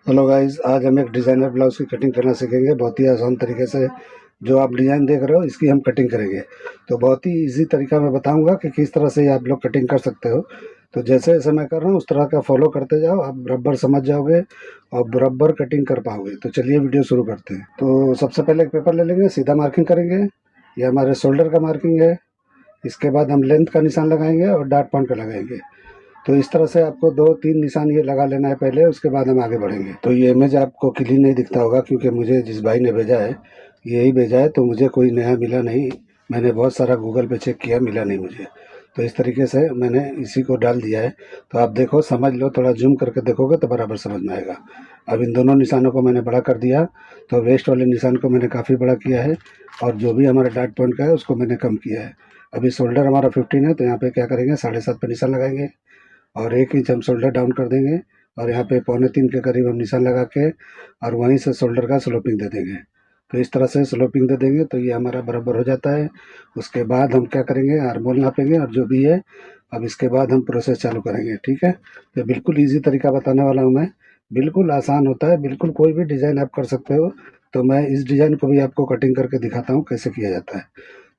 Hello guys, आज हम एक डिज़ाइनर ब्लाउज़ की कटिंग करना सीखेंगे बहुत ही आसान तरीके से। जो आप डिज़ाइन देख रहे हो इसकी हम कटिंग करेंगे। तो बहुत ही इजी तरीका मैं बताऊंगा कि किस तरह से आप लोग कटिंग कर सकते हो। तो जैसे जैसे मैं कर रहा हूँ उस तरह का फॉलो करते जाओ, आप बराबर समझ जाओगे और बराबर कटिंग कर पाओगे। तो चलिए वीडियो शुरू करते हैं। तो सबसे पहले एक पेपर ले लेंगे, सीधा मार्किंग करेंगे। ये हमारे शोल्डर का मार्किंग है। इसके बाद हम लेंथ का निशान लगाएंगे और डॉट पॉइंट का लगाएंगे। तो इस तरह से आपको 2-3 निशान ये लगा लेना है पहले, उसके बाद हम आगे बढ़ेंगे। तो ये इमेज आपको क्लीन नहीं दिखता होगा क्योंकि मुझे जिस भाई ने भेजा है यही भेजा है, तो मुझे कोई नया मिला नहीं। मैंने बहुत सारा गूगल पे चेक किया, मिला नहीं मुझे। तो इस तरीके से मैंने इसी को डाल दिया है। तो आप देखो, समझ लो, थोड़ा जूम करके देखोगे तो बराबर समझ में आएगा। अब इन दोनों निशानों को मैंने बड़ा कर दिया। तो वेस्ट वाले निशान को मैंने काफ़ी बड़ा किया है और जो भी हमारा डॉट पॉइंट का है उसको मैंने कम किया है। अभी शोल्डर हमारा 15 है, तो यहाँ पे क्या करेंगे, 7.5 पे निशान लगाएंगे और 1 इंच हम शोल्डर डाउन कर देंगे और यहाँ पे 2.25 के करीब हम निशान लगा के और वहीं से शोल्डर का स्लोपिंग दे देंगे। तो इस तरह से स्लोपिंग दे देंगे तो ये हमारा बराबर हो जाता है। उसके बाद हम क्या करेंगे, आर्मोल नापेंगे और जो भी है। अब इसके बाद हम प्रोसेस चालू करेंगे, ठीक है। तो बिल्कुल ईजी तरीका बताने वाला हूँ मैं, बिल्कुल आसान होता है, बिल्कुल कोई भी डिज़ाइन आप कर सकते हो। तो मैं इस डिज़ाइन को भी आपको कटिंग करके दिखाता हूँ कैसे किया जाता है।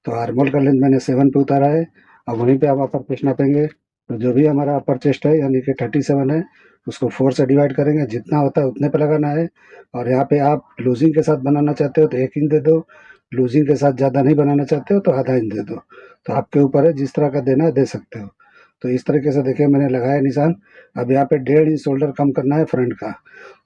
तो आर्मोल का लेंथ मैंने 7 पे उतारा है। अब वहीं पे हम अपर चेस्ट नापेंगे। तो जो भी हमारा अपर चेस्ट है यानी कि 37 है, उसको 4 से डिवाइड करेंगे, जितना होता है उतने पे लगाना है। और यहाँ पे आप लूजिंग के साथ बनाना चाहते हो तो 1 इंच दे दो, लूजिंग के साथ ज़्यादा नहीं बनाना चाहते हो तो आधा इंच दे दो। तो आपके ऊपर है, जिस तरह का देना है दे सकते हो। तो इस तरीके से देखिए मैंने लगाया निशान। अब यहाँ पे 1.5 इंच शोल्डर कम करना है फ्रंट का।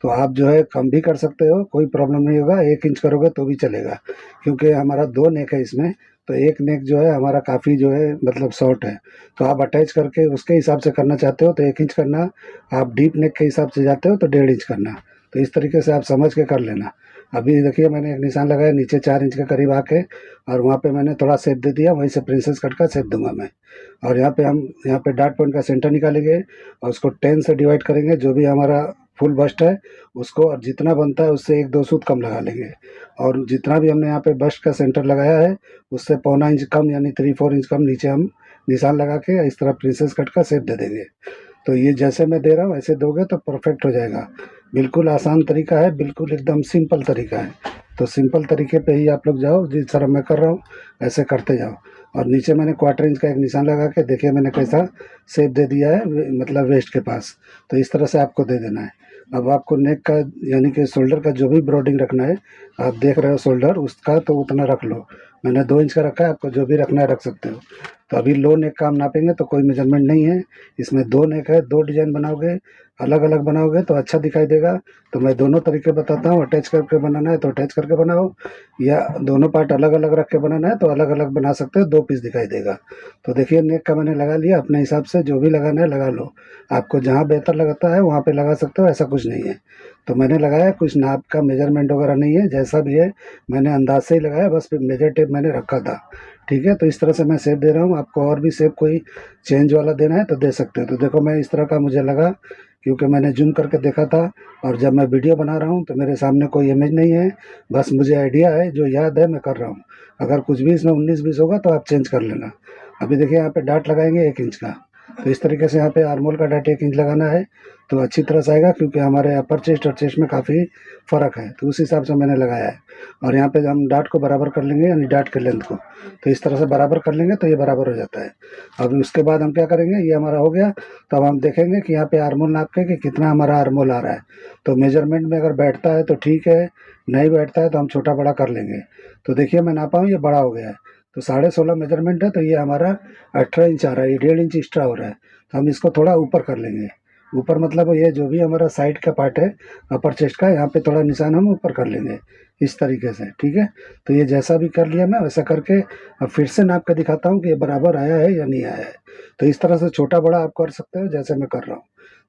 तो आप जो है कम भी कर सकते हो, कोई प्रॉब्लम नहीं होगा। 1 इंच करोगे तो भी चलेगा क्योंकि हमारा 2 नेक है इसमें। तो एक नेक जो है हमारा काफ़ी जो है मतलब शॉर्ट है। तो आप अटैच करके उसके हिसाब से करना चाहते हो तो 1 इंच करना, आप डीप नेक के हिसाब से जाते हो तो 1.5 इंच करना। तो इस तरीके से आप समझ के कर लेना। अभी देखिए मैंने एक निशान लगाया नीचे 4 इंच के करीब आके और वहाँ पे मैंने थोड़ा शेप दे दिया, वहीं से प्रिंसेस कट का शेप दूंगा मैं। और यहाँ पे डॉट पॉइंट का सेंटर निकालेंगे और उसको 10 से डिवाइड करेंगे, जो भी हमारा फुल बस्ट है उसको, और जितना बनता है उससे 1-2 सूत कम लगा लेंगे। और जितना भी हमने यहाँ पे बस्ट का सेंटर लगाया है उससे 0.25 इंच कम यानी 3-4 इंच कम नीचे हम निशान लगा के इस तरह प्रिंसेस कट का शेप दे देंगे। तो ये जैसे मैं दे रहा हूँ ऐसे दोगे तो परफेक्ट हो जाएगा। बिल्कुल आसान तरीका है, बिल्कुल एकदम सिंपल तरीका है। तो सिंपल तरीके पे ही आप लोग जाओ, जिस तरह मैं कर रहा हूँ ऐसे करते जाओ। और नीचे मैंने 1/4 इंच का एक निशान लगा के देखिए मैंने कैसा शेप दे दिया है, मतलब वेस्ट के पास। तो इस तरह से आपको दे देना है। अब आपको नेक का यानी कि शोल्डर का जो भी ब्रॉडिंग रखना है, आप देख रहे हो शोल्डर उसका, तो उतना रख लो। मैंने 2 इंच का रखा है, आपको जो भी रखना है रख सकते हो। तो अभी लो नेक का हम नापेंगे तो कोई मेजरमेंट नहीं है। इसमें 2 नेक है, 2 डिजाइन बनाओगे, अलग अलग बनाओगे तो अच्छा दिखाई देगा। तो मैं दोनों तरीके बताता हूँ, अटैच करके बनाना है तो अटैच करके बनाओ, या दोनों पार्ट अलग अलग रख के बनाना है तो अलग अलग बना सकते हो, 2 पीस दिखाई देगा। तो देखिए नेक का मैंने लगा लिया, अपने हिसाब से जो भी लगाना है लगा लो। आपको जहाँ बेहतर लगता है वहाँ पे लगा सकते हो, ऐसा कुछ नहीं है। तो मैंने लगाया, कुछ नाप का मेजरमेंट वगैरह नहीं है, जैसा भी है मैंने अंदाज से ही लगाया, बस फिर मेजर टेप मैंने रखा था। ठीक है, तो इस तरह से मैं शेप दे रहा हूँ। आपको और भी शेप कोई चेंज वाला देना है तो दे सकते हो। तो देखो मैं इस तरह का मुझे लगा क्योंकि मैंने जूम करके देखा था, और जब मैं वीडियो बना रहा हूँ तो मेरे सामने कोई इमेज नहीं है, बस मुझे आइडिया है, जो याद है मैं कर रहा हूँ। अगर कुछ भी इसमें 19-20 होगा तो आप चेंज कर लेना। अभी देखिए यहाँ पे डाट लगाएंगे 1 इंच का। तो इस तरीके से यहाँ पे आर्मोल का डाट 1 इंच लगाना है तो अच्छी तरह से आएगा, क्योंकि हमारे अपर चेस्ट और चेस्ट में काफ़ी फ़र्क है, तो उस हिसाब से मैंने लगाया है। और यहाँ पे हम डाट को बराबर कर लेंगे यानी डाट के लेंथ को। तो इस तरह से बराबर कर लेंगे तो ये बराबर हो जाता है। अब उसके बाद हम क्या करेंगे, ये हमारा हो गया। तो अब हम देखेंगे कि यहाँ पे आर्मोल नाप के कि कितना हमारा आर्मोल आ रहा है। तो मेजरमेंट में अगर बैठता है तो ठीक है, नहीं बैठता है तो हम छोटा बड़ा कर लेंगे। तो देखिए मैं नापा हूँ, ये बड़ा हो गया है। तो 16.5 मेजरमेंट है, तो ये हमारा 18 इंच आ रहा है, ये 1.5 इंच एक्स्ट्रा हो रहा है। तो हम इसको थोड़ा ऊपर कर लेंगे। ऊपर मतलब ये जो भी हमारा साइड का पार्ट है अपर चेस्ट का, यहाँ पे थोड़ा निशान हम ऊपर कर लेंगे इस तरीके से, ठीक है। तो ये जैसा भी कर लिया मैं वैसा करके अब फिर से नाप के दिखाता हूँ कि ये बराबर आया है या नहीं आया है। तो इस तरह से छोटा बड़ा आप कर सकते हो जैसे मैं कर रहा हूँ।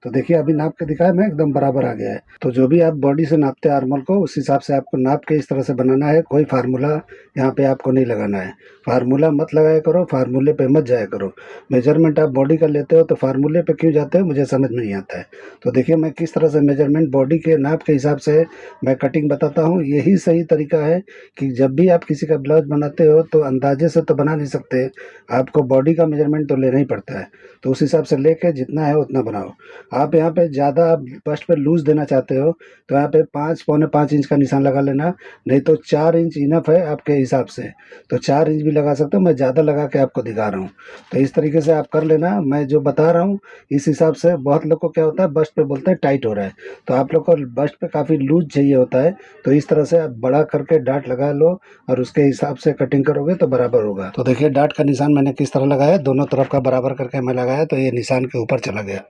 तो देखिए अभी नाप के दिखाया मैं, एकदम बराबर आ गया है। तो जो भी आप बॉडी से नापते हैं आर्मोल को, उस हिसाब से आपको नाप के इस तरह से बनाना है। कोई फार्मूला यहाँ पे आपको नहीं लगाना है। फार्मूला मत लगाया करो, फार्मूले पे मत जाया करो। मेजरमेंट आप बॉडी का लेते हो तो फार्मूले पे क्यों जाते हो मुझे समझ नहीं आता है। तो देखिए मैं किस तरह से मेजरमेंट बॉडी के नाप के हिसाब से मैं कटिंग बताता हूँ। यही सही तरीका है कि जब भी आप किसी का ब्लाउज बनाते हो तो अंदाजे से तो बना नहीं सकते, आपको बॉडी का मेजरमेंट तो लेना ही पड़ता है। तो उस हिसाब से लेके जितना है उतना बनाओ। आप यहाँ पे ज़्यादा आप बस्ट पे लूज़ देना चाहते हो तो यहाँ पे 5 पौने 5 इंच का निशान लगा लेना, नहीं तो 4 इंच इनफ है आपके हिसाब से, तो 4 इंच भी लगा सकते हो, मैं ज़्यादा लगा के आपको दिखा रहा हूँ। तो इस तरीके से आप कर लेना, मैं जो बता रहा हूँ इस हिसाब से। बहुत लोग को क्या होता है बस्ट पे बोलते हैं टाइट हो रहा है, तो आप लोग को बस्ट पे काफ़ी लूज चाहिए होता है, तो इस तरह से आप बड़ा करके डाट लगा लो और उसके हिसाब से कटिंग करोगे तो बराबर होगा। तो देखिए डाट का निशान मैंने किस तरह लगाया, दोनों तरफ का बराबर करके मैं लगाया तो ये निशान के ऊपर चला गया।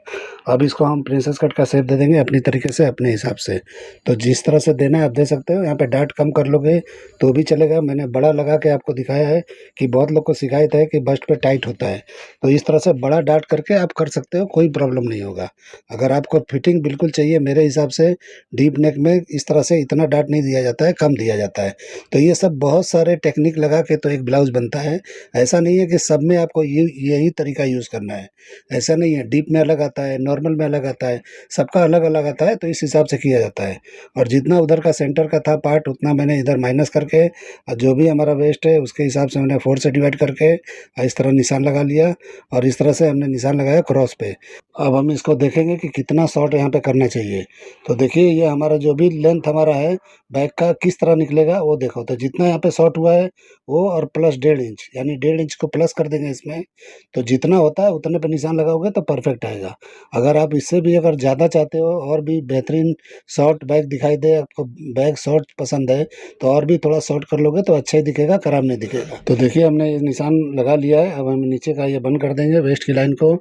अब इसको हम प्रिंसेस कट का शेप दे देंगे अपनी तरीके से, अपने हिसाब से। तो जिस तरह से देना है आप दे सकते हो। यहाँ पे डाट कम कर लोगे तो भी चलेगा, मैंने बड़ा लगा के आपको दिखाया है कि बहुत लोग को शिकायत है कि बस्ट पे टाइट होता है, तो इस तरह से बड़ा डाट करके आप कर सकते हो, कोई प्रॉब्लम नहीं होगा। अगर आपको फिटिंग बिल्कुल चाहिए मेरे हिसाब से, डीप नेक में इस तरह से इतना डाट नहीं दिया जाता है, कम दिया जाता है। तो ये सब बहुत सारे टेक्निक लगा के तो एक ब्लाउज बनता है। ऐसा नहीं है कि सब में आपको यही तरीका यूज़ करना है, ऐसा नहीं है। डीप में अलग आता है, नॉर्मल में अलग आता है, सबका अलग अलग आता है, तो इस हिसाब से किया जाता है। और जितना उधर का सेंटर का था पार्ट उतना मैंने इधर माइनस करके, और जो भी हमारा वेस्ट है उसके हिसाब से मैंने 4 से डिवाइड करके इस तरह निशान लगा लिया, और इस तरह से हमने निशान लगाया क्रॉस पे। अब हम इसको देखेंगे कि कितना शॉर्ट यहाँ पे करना चाहिए। तो देखिए ये हमारा जो भी लेंथ हमारा है बैक का किस तरह निकलेगा वो देखो। तो जितना यहाँ पे शॉर्ट हुआ है वो और प्लस 1.5 इंच, यानी 1.5 इंच को प्लस कर देंगे इसमें, तो जितना होता है उतने पे निशान लगाओगे तो परफेक्ट आएगा। अगर आप इससे भी अगर ज़्यादा चाहते हो और भी बेहतरीन शॉर्ट बैक दिखाई दे, आपको बैक शॉर्ट पसंद है तो और भी थोड़ा शॉर्ट कर लोगे तो अच्छा ही दिखेगा, खराब नहीं दिखेगा। तो देखिए हमने ये निशान लगा लिया है। अब हम नीचे का ये बंद कर देंगे वेस्ट की लाइन को,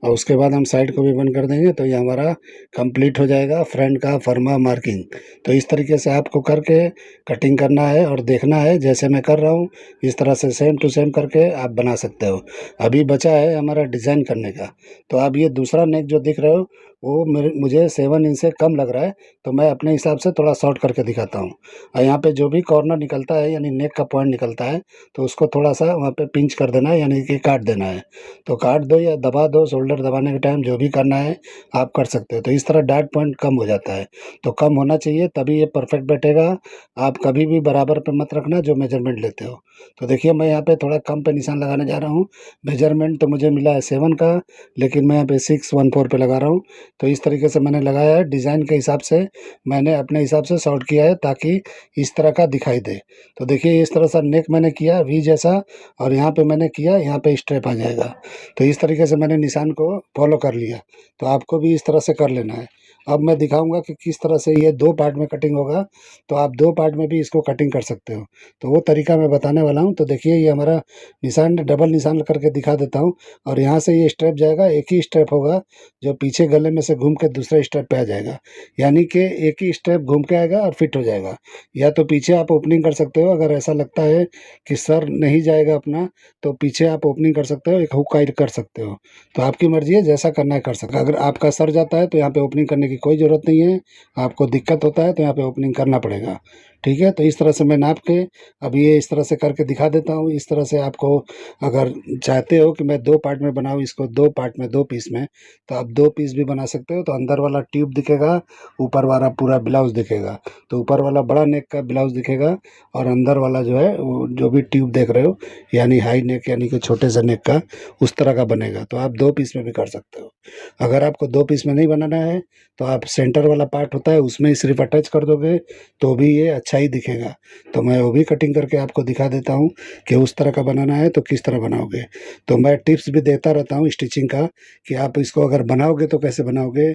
और उसके बाद हम साइड को भी बंद कर देंगे, तो ये हमारा कंप्लीट हो जाएगा फ्रंट का फर्मा मार्किंग। तो इस तरीके से आपको करके कटिंग करना है और देखना है जैसे मैं कर रहा हूँ, इस तरह से सेम टू सेम करके आप बना सकते हो। अभी बचा है हमारा डिज़ाइन करने का। तो आप ये दूसरा नेक जो दिख रहे हो वो मुझे 7 इंच से कम लग रहा है, तो मैं अपने हिसाब से थोड़ा शॉर्ट करके दिखाता हूँ। और यहाँ पे जो भी कॉर्नर निकलता है यानी नेक का पॉइंट निकलता है, तो उसको थोड़ा सा वहाँ पे पिंच कर देना है, यानी कि काट देना है। तो काट दो या दबा दो, शोल्डर दबाने के टाइम जो भी करना है आप कर सकते हो। तो इस तरह डार्ट पॉइंट कम हो जाता है, तो कम होना चाहिए तभी ये परफेक्ट बैठेगा। आप कभी भी बराबर पे मत रखना जो मेजरमेंट लेते हो। तो देखिए मैं यहाँ पे थोड़ा कम पे निशान लगाने जा रहा हूँ। मेजरमेंट तो मुझे मिला है 7 का, लेकिन मैं यहाँ पे 614 पे लगा रहा हूँ। तो इस तरीके से मैंने लगाया है, डिज़ाइन के हिसाब से मैंने अपने हिसाब से शॉर्ट किया है ताकि इस तरह का दिखाई दे। तो देखिए इस तरह से नेक मैंने किया वी जैसा, और यहाँ पे मैंने किया, यहाँ पे स्ट्रेप आ जाएगा। तो इस तरीके से मैंने निशान को फॉलो कर लिया, तो आपको भी इस तरह से कर लेना है। अब मैं दिखाऊंगा कि किस तरह से ये 2 पार्ट में कटिंग होगा, तो आप 2 पार्ट में भी इसको कटिंग कर सकते हो। तो वो तरीका मैं बताने वाला हूँ। तो देखिए ये हमारा निशान, डबल निशान करके दिखा देता हूँ, और यहाँ से ये स्ट्रेप जाएगा, एक ही स्ट्रेप होगा जो पीछे गले में से घूम के दूसरे स्ट्रेप पे आ जाएगा, यानी कि एक ही स्ट्रेप घूम के आएगा और फिट हो जाएगा। या तो पीछे आप ओपनिंग कर सकते हो, अगर ऐसा लगता है कि सर नहीं जाएगा अपना, तो पीछे आप ओपनिंग कर सकते हो, एक हुक टाइट कर सकते हो। तो आपकी मर्जी है, जैसा करना है कर सकते हो। अगर आपका सर जाता है तो यहाँ पे ओपनिंग करने की कोई ज़रूरत नहीं है, आपको दिक्कत होता है तो यहाँ पे ओपनिंग करना पड़ेगा। ठीक है, तो इस तरह से मैं नाप के अब ये इस तरह से करके दिखा देता हूँ। इस तरह से आपको अगर चाहते हो कि मैं 2 पार्ट में बनाऊँ इसको, 2 पार्ट में 2 पीस में, तो आप 2 पीस भी बना सकते हो। तो अंदर वाला ट्यूब दिखेगा, ऊपर वाला पूरा ब्लाउज दिखेगा। तो ऊपर वाला बड़ा नेक का ब्लाउज दिखेगा, और अंदर वाला जो है वो जो भी ट्यूब देख रहे हो यानी हाई नेक, यानी कि छोटे से नेक का, उस तरह का बनेगा। तो आप 2 पीस में भी कर सकते हो। अगर आपको 2 पीस में नहीं बनाना है तो आप सेंटर वाला पार्ट होता है उसमें ही सिर्फ अटैच कर दोगे तो भी ये अच्छा ही दिखेगा। तो मैं वो भी कटिंग करके आपको दिखा देता हूँ कि उस तरह का बनाना है तो किस तरह बनाओगे। तो मैं टिप्स भी देता रहता हूँ स्टिचिंग का, कि आप इसको अगर बनाओगे तो कैसे बनाओगे।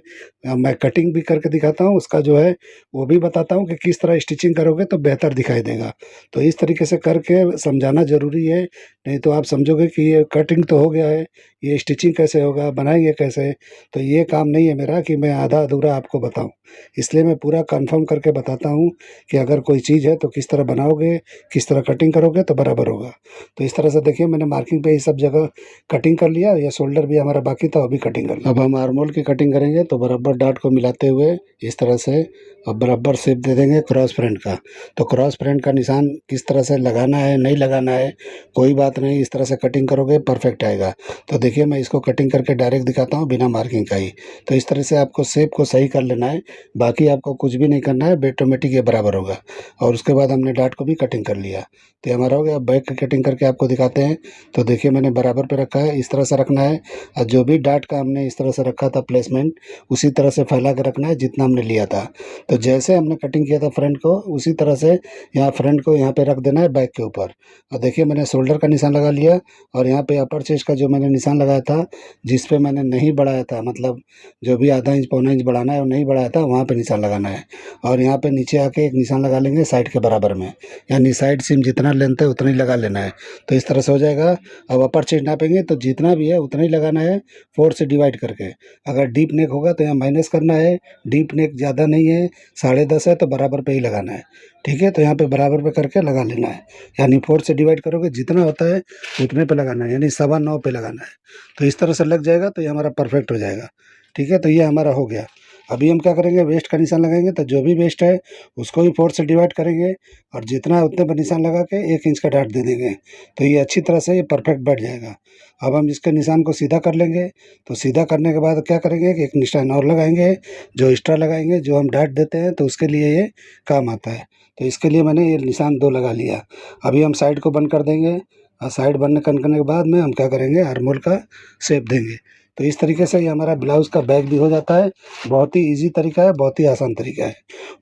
मैं कटिंग भी करके दिखाता हूँ, उसका जो है वो भी बताता हूँ कि किस तरह स्टिचिंग करोगे तो बेहतर दिखाई देगा। तो इस तरीके से करके समझाना ज़रूरी है, नहीं तो आप समझोगे कि ये कटिंग तो हो गया है, ये स्टिचिंग कैसे होगा, बनाएंगे कैसे। तो ये काम नहीं है मेरा कि मैं आधा अधूरा आपको बताऊं, इसलिए मैं पूरा कंफर्म करके बताता हूं कि अगर कोई चीज़ है तो किस तरह बनाओगे, किस तरह कटिंग करोगे तो बराबर होगा। तो इस तरह से देखिए मैंने मार्किंग पे ही सब जगह कटिंग कर लिया। ये शोल्डर भी हमारा बाकी था, वो भी कटिंग कर लिया। अब हम आर्मोल की कटिंग करेंगे, तो बराबर डाट को मिलाते हुए इस तरह से और बराबर शेप दे देंगे क्रॉस फ्रेंड का। तो क्रॉस फ्रेंड का निशान किस तरह से लगाना है नहीं लगाना है कोई बात नहीं, इस तरह से कटिंग करोगे परफेक्ट आएगा। तो देखिए मैं इसको कटिंग करके डायरेक्ट दिखाता हूँ बिना मार्किंग का ही। तो इस तरह से आपको शेप को सही कर लेना है, बाकी आपको कुछ भी नहीं करना है, ऑटोमेटिक ये बराबर होगा। और उसके बाद हमने डार्ट को भी कटिंग कर लिया, तो ये हमारा हो गया। बैक की कटिंग करके आपको दिखाते हैं। तो देखिए मैंने बराबर पे रखा है, इस तरह से रखना है। और जो भी डार्ट का हमने इस तरह से रखा था प्लेसमेंट, उसी तरह से फैला के रखना है जितना हमने लिया था। तो जैसे हमने कटिंग किया था फ्रंट को, उसी तरह से यहाँ फ्रंट को यहाँ पे रख देना है बैक के ऊपर। और देखिए मैंने शोल्डर का निशान लगा लिया, और यहाँ पे अपर चेस्ट का जो मैंने निशान लगाया था, जिस पे मैंने नहीं बढ़ाया था, मतलब जो भी आधा इंच पौना इंच बढ़ाना है और नहीं बढ़ाया था, वहाँ पे निशान लगाना है। और यहाँ पे नीचे आके एक निशान लगा लेंगे साइड के बराबर में, यानी साइड सीम जितना लेंथ है उतना ही लगा लेना है। तो इस तरह से हो जाएगा। अब अपर चेस्ट नापेंगे तो जितना भी है उतना ही लगाना है, 4 से डिवाइड करके। अगर डीप नेक होगा तो यहाँ माइनस करना है, डीप नेक ज़्यादा नहीं है, 10.5 है तो बराबर पे ही लगाना है। ठीक है, तो यहाँ पे बराबर पे करके लगा लेना है, यानी 4 से डिवाइड करोगे जितना होता है उतने पे लगाना है, यानी 9.25 पे लगाना है। तो इस तरह से लग जाएगा तो ये हमारा परफेक्ट हो जाएगा। ठीक है, तो ये हमारा हो गया। अभी हम क्या करेंगे, वेस्ट का निशान लगाएंगे। तो जो भी वेस्ट है उसको भी 4 से डिवाइड करेंगे, और जितना है उतने पर निशान लगा के 1 इंच का डाट दे देंगे। तो ये अच्छी तरह से ये परफेक्ट बैठ जाएगा। अब हम इसके निशान को सीधा कर लेंगे। तो सीधा करने के बाद क्या करेंगे कि एक निशान और लगाएंगे, जो एक्स्ट्रा लगाएंगे, जो हम डाट देते हैं तो उसके लिए ये काम आता है। तो इसके लिए मैंने ये निशान 2 लगा लिया। अभी हम साइड को बंद कर देंगे, और साइड बंद करने के बाद में हम क्या करेंगे, आर्महोल का शेप देंगे। तो इस तरीके से ये हमारा ब्लाउज़ का बैक भी हो जाता है। बहुत ही ईजी तरीका है, बहुत ही आसान तरीका है।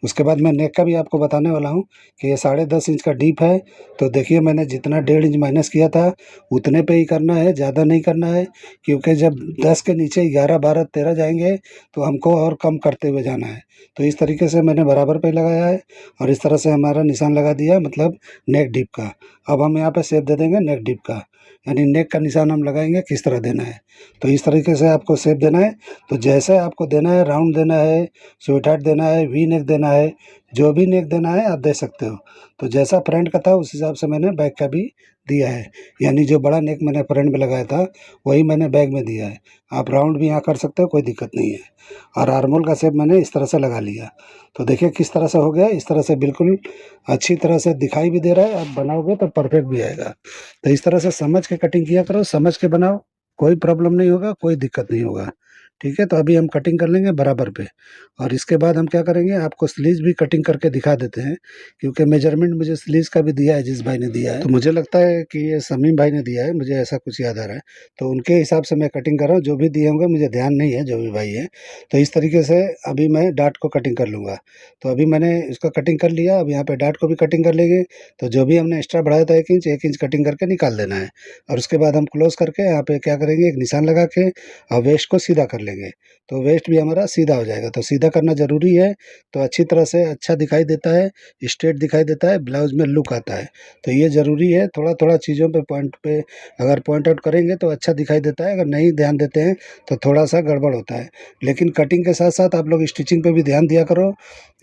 उसके बाद मैं नेक का भी आपको बताने वाला हूँ कि ये 10.5 इंच का डीप है। तो देखिए मैंने जितना 1.5 इंच माइनस किया था उतने पे ही करना है, ज़्यादा नहीं करना है। क्योंकि जब 10 के नीचे 11, 12, 13 जाएंगे तो हमको और कम करते हुए जाना है। तो इस तरीके से मैंने बराबर पे लगाया है, और इस तरह से हमारा निशान लगा दिया, मतलब नेक डीप का। अब हम यहाँ पे शेप दे देंगे नेक डीप का, यानी नेक का निशान हम लगाएंगे किस तरह देना है। तो इस तरीके से आपको शेप देना है। तो जैसे आपको देना है, राउंड देना है, स्वेट हार्ट देना है, वी नेक देना है, जो भी नेक देना है आप दे सकते हो। तो जैसा फ्रंट का था उस हिसाब से मैंने बैक का भी दिया है, यानी जो बड़ा नेक मैंने फ्रंट में लगाया था वही मैंने बैक में दिया है। आप राउंड भी यहाँ कर सकते हो, कोई दिक्कत नहीं है। और आर्महोल का शेप मैंने इस तरह से लगा लिया। तो देखिए किस तरह से हो गया, इस तरह से बिल्कुल अच्छी तरह से दिखाई भी दे रहा है। आप बनाओगे तो परफेक्ट भी आएगा। तो इस तरह से समझ के कटिंग किया करो, समझ के बनाओ, कोई प्रॉब्लम नहीं होगा, कोई दिक्कत नहीं होगा। ठीक है, तो अभी हम कटिंग कर लेंगे बराबर पे, और इसके बाद हम क्या करेंगे, आपको स्लीव्स भी कटिंग करके दिखा देते हैं। क्योंकि मेजरमेंट मुझे स्लीव्स का भी दिया है जिस भाई ने दिया है, तो मुझे लगता है कि ये समीम भाई ने दिया है, मुझे ऐसा कुछ याद आ रहा है। तो उनके हिसाब से मैं कटिंग कर रहा हूँ, जो भी दिए होंगे मुझे ध्यान नहीं है, जो भी भाई है। तो इस तरीके से अभी मैं डार्ट को कटिंग कर लूँगा। तो अभी मैंने इसका कटिंग कर लिया, अब यहाँ पे डार्ट को भी कटिंग कर लेंगे। तो जो भी हमने एक्स्ट्रा बढ़ाया था 1 इंच कटिंग करके निकाल देना है। और उसके बाद हम क्लोज करके यहाँ पे क्या करेंगे, एक निशान लगा के और वेस्ट को सीधा कर लेंगे। तो वेस्ट भी हमारा सीधा हो जाएगा। तो सीधा करना ज़रूरी है, तो अच्छी तरह से अच्छा दिखाई देता है, स्ट्रेट दिखाई देता है, ब्लाउज़ में लुक आता है। तो ये ज़रूरी है, थोड़ा-थोड़ा चीज़ों पे पॉइंट पे अगर पॉइंट आउट करेंगे तो अच्छा दिखाई देता है, अगर नहीं ध्यान देते हैं तो थोड़ा-सा गड़बड़ होता है। लेकिन कटिंग के साथ-साथ आप लोग स्टिचिंग पे भी ध्यान दिया करो।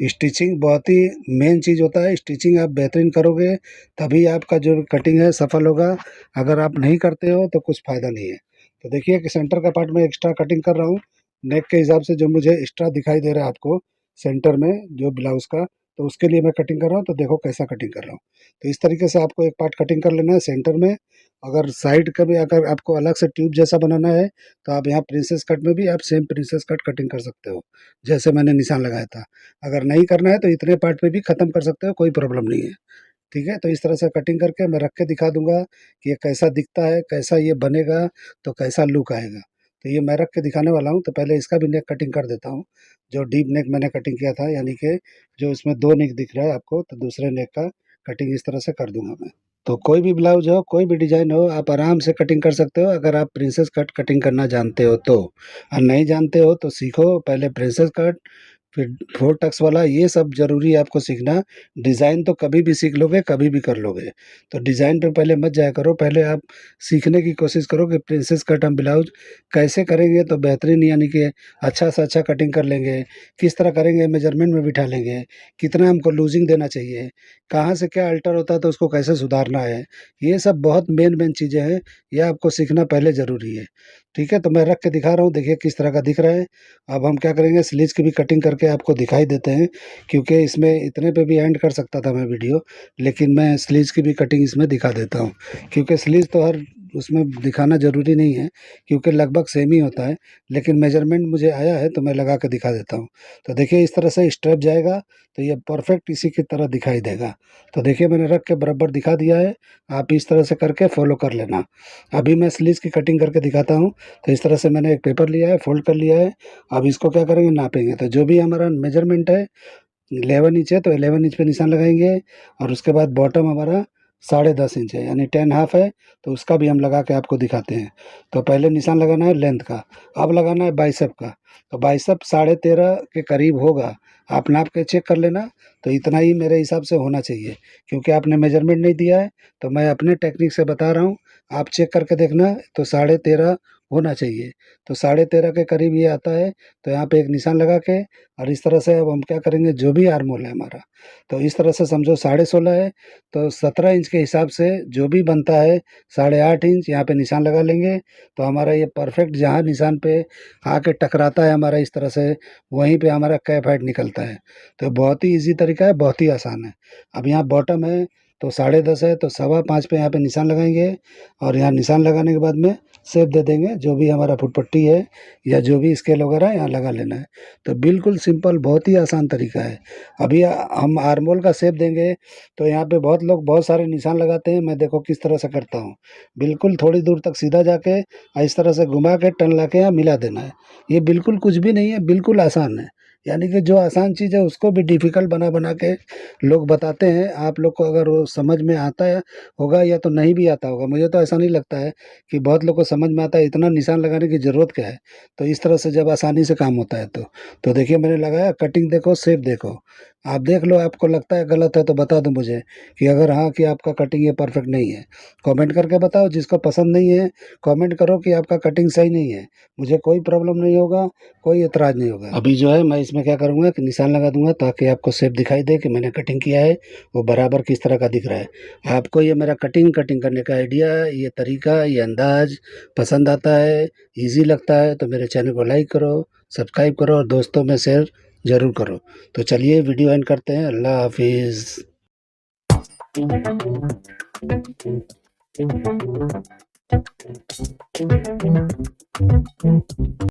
स्टिचिंग बहुत ही मेन चीज़ होता है, स्टिचिंग आप बेहतरीन करोगे तभी आपका जो कटिंग है सफल होगा। अगर आप नहीं करते हो तो कुछ फ़ायदा नहीं है। तो देखिए कि सेंटर का पार्ट में एक्स्ट्रा कटिंग कर रहा हूँ, नेक के हिसाब से जो मुझे एक्स्ट्रा दिखाई दे रहा है आपको सेंटर में जो ब्लाउज़ का, तो उसके लिए मैं कटिंग कर रहा हूँ। तो देखो कैसा कटिंग कर रहा हूँ। तो इस तरीके से आपको एक पार्ट कटिंग कर लेना है सेंटर में। अगर साइड का भी अगर आपको अलग से ट्यूब जैसा बनाना है तो आप यहाँ प्रिंसेस कट में भी आप सेम प्रिंसेस कट कटिंग कर सकते हो, जैसे मैंने निशान लगाया था। अगर नहीं करना है तो इतने पार्ट पे भी ख़त्म कर सकते हो, कोई प्रॉब्लम नहीं है। ठीक है, तो इस तरह से कटिंग करके मैं रख के दिखा दूँगा कि ये कैसा दिखता है, कैसा ये बनेगा, तो कैसा लुक आएगा। तो ये मैं रख के दिखाने वाला हूँ। तो पहले इसका भी नेक कटिंग कर देता हूँ, जो डीप नेक मैंने कटिंग किया था, यानी कि जो इसमें 2 नेक दिख रहा है आपको, तो दूसरे नेक का कटिंग इस तरह से कर दूँगा मैं। तो कोई भी ब्लाउज़ हो, कोई भी डिज़ाइन हो, आप आराम से कटिंग कर सकते हो अगर आप प्रिंसेस कट कटिंग करना जानते हो तो। और नहीं जानते हो तो सीखो, पहले प्रिंसेस कट, फिर 4 टक्स वाला, ये सब ज़रूरी है आपको सीखना। डिज़ाइन तो कभी भी सीख लोगे, कभी भी कर लोगे। तो डिज़ाइन पे पहले मत जाया करो, पहले आप सीखने की कोशिश करो कि प्रिंसेस कट हम ब्लाउज़ कैसे करेंगे तो बेहतरीन, यानी कि अच्छा से अच्छा कटिंग कर लेंगे। किस तरह करेंगे, मेज़रमेंट में बिठा लेंगे, कितना हमको लूज़िंग देना चाहिए, कहाँ से क्या अल्टर होता है तो उसको कैसे सुधारना है। ये सब बहुत मेन चीज़ें हैं, ये आपको सीखना पहले ज़रूरी है। ठीक है, तो मैं रख के दिखा रहा हूँ, देखिए किस तरह का दिख रहा है। अब हम क्या करेंगे, स्लीव्स की भी कटिंग करके करके आपको दिखाई देते हैं, क्योंकि इसमें इतने पे भी एंड कर सकता था मैं वीडियो, लेकिन मैं स्लीव्स की भी कटिंग इसमें दिखा देता हूँ, क्योंकि स्लीव्स तो हर उसमें दिखाना ज़रूरी नहीं है, क्योंकि लगभग सेम ही होता है, लेकिन मेजरमेंट मुझे आया है तो मैं लगा के दिखा देता हूँ। तो देखिए इस तरह से स्ट्रेप जाएगा तो ये परफेक्ट इसी की तरह दिखाई देगा। तो देखिए मैंने रख के बराबर दिखा दिया है, आप इस तरह से करके फॉलो कर लेना। अभी मैं स्लीव्स की कटिंग करके दिखाता हूँ। तो इस तरह से मैंने एक पेपर लिया है, फोल्ड कर लिया है। अब इसको क्या करेंगे, नापेंगे। तो जो भी हमारा मेजरमेंट है 11 इंच है तो 11 इंच पे निशान लगाएंगे, और उसके बाद बॉटम हमारा 10.5 इंच है यानी 10 हाफ है, तो उसका भी हम लगा के आपको दिखाते हैं। तो पहले निशान लगाना है लेंथ का, अब लगाना है बाइसेप का। तो बाइसेप 13.5 के करीब होगा, आप नाप के चेक कर लेना। तो इतना ही मेरे हिसाब से होना चाहिए, क्योंकि आपने मेजरमेंट नहीं दिया है, तो मैं अपने टेक्निक से बता रहा हूँ, आप चेक करके देखना। तो 13.5 होना चाहिए। तो 13.5 के करीब ये आता है। तो यहाँ पे एक निशान लगा के, और इस तरह से अब हम क्या करेंगे, जो भी आर्म होल है हमारा, तो इस तरह से समझो 16.5 है, तो 17 इंच के हिसाब से जो भी बनता है 8.5 इंच यहाँ पे निशान लगा लेंगे। तो हमारा ये परफेक्ट जहाँ निशान पे आके टकराता है हमारा इस तरह से, वहीं पे हमारा कैप हाइट निकलता है। तो बहुत ही ईजी तरीका है, बहुत ही आसान है। अब यहाँ बॉटम है तो 10.5 है, तो 5.25 पे यहाँ पे निशान लगाएंगे, और यहाँ निशान लगाने के बाद में शेप दे देंगे, जो भी हमारा फुटपट्टी है या जो भी स्केल वगैरह है यहाँ लगा लेना है। तो बिल्कुल सिंपल, बहुत ही आसान तरीका है। अभी हम आर्मोल का शेप देंगे, तो यहाँ पे बहुत लोग बहुत सारे निशान लगाते हैं, मैं देखो किस तरह से करता हूँ। बिल्कुल थोड़ी दूर तक सीधा जाके इस तरह से घुमा के टर्न ला के यहाँ मिला देना है। ये बिल्कुल कुछ भी नहीं है, बिल्कुल आसान है। यानी कि जो आसान चीज़ है उसको भी डिफ़िकल्ट बना बना के लोग बताते हैं। आप लोग को अगर वो समझ में आता है होगा या तो नहीं भी आता होगा, मुझे तो ऐसा नहीं लगता है कि बहुत लोग को समझ में आता है। इतना निशान लगाने की ज़रूरत क्या है। तो इस तरह से जब आसानी से काम होता है तो देखिए मैंने लगाया, कटिंग देखो, शेप देखो, आप देख लो। आपको लगता है गलत है तो बता दो मुझे, कि अगर हाँ कि आपका कटिंग ये परफेक्ट नहीं है, कमेंट करके बताओ। जिसको पसंद नहीं है कमेंट करो कि आपका कटिंग सही नहीं है, मुझे कोई प्रॉब्लम नहीं होगा, कोई एतराज़ नहीं होगा। अभी जो है मैं इसमें क्या करूँगा कि निशान लगा दूंगा, ताकि आपको शेप दिखाई दे कि मैंने कटिंग किया है वो बराबर किस तरह का दिख रहा है। आपको ये मेरा कटिंग करने का आइडिया, ये तरीका, ये अंदाज पसंद आता है, ईजी लगता है, तो मेरे चैनल को लाइक करो, सब्सक्राइब करो, और दोस्तों में शेयर ज़रूर करो। तो चलिए वीडियो एंड करते हैं। अल्लाह हाफिज़।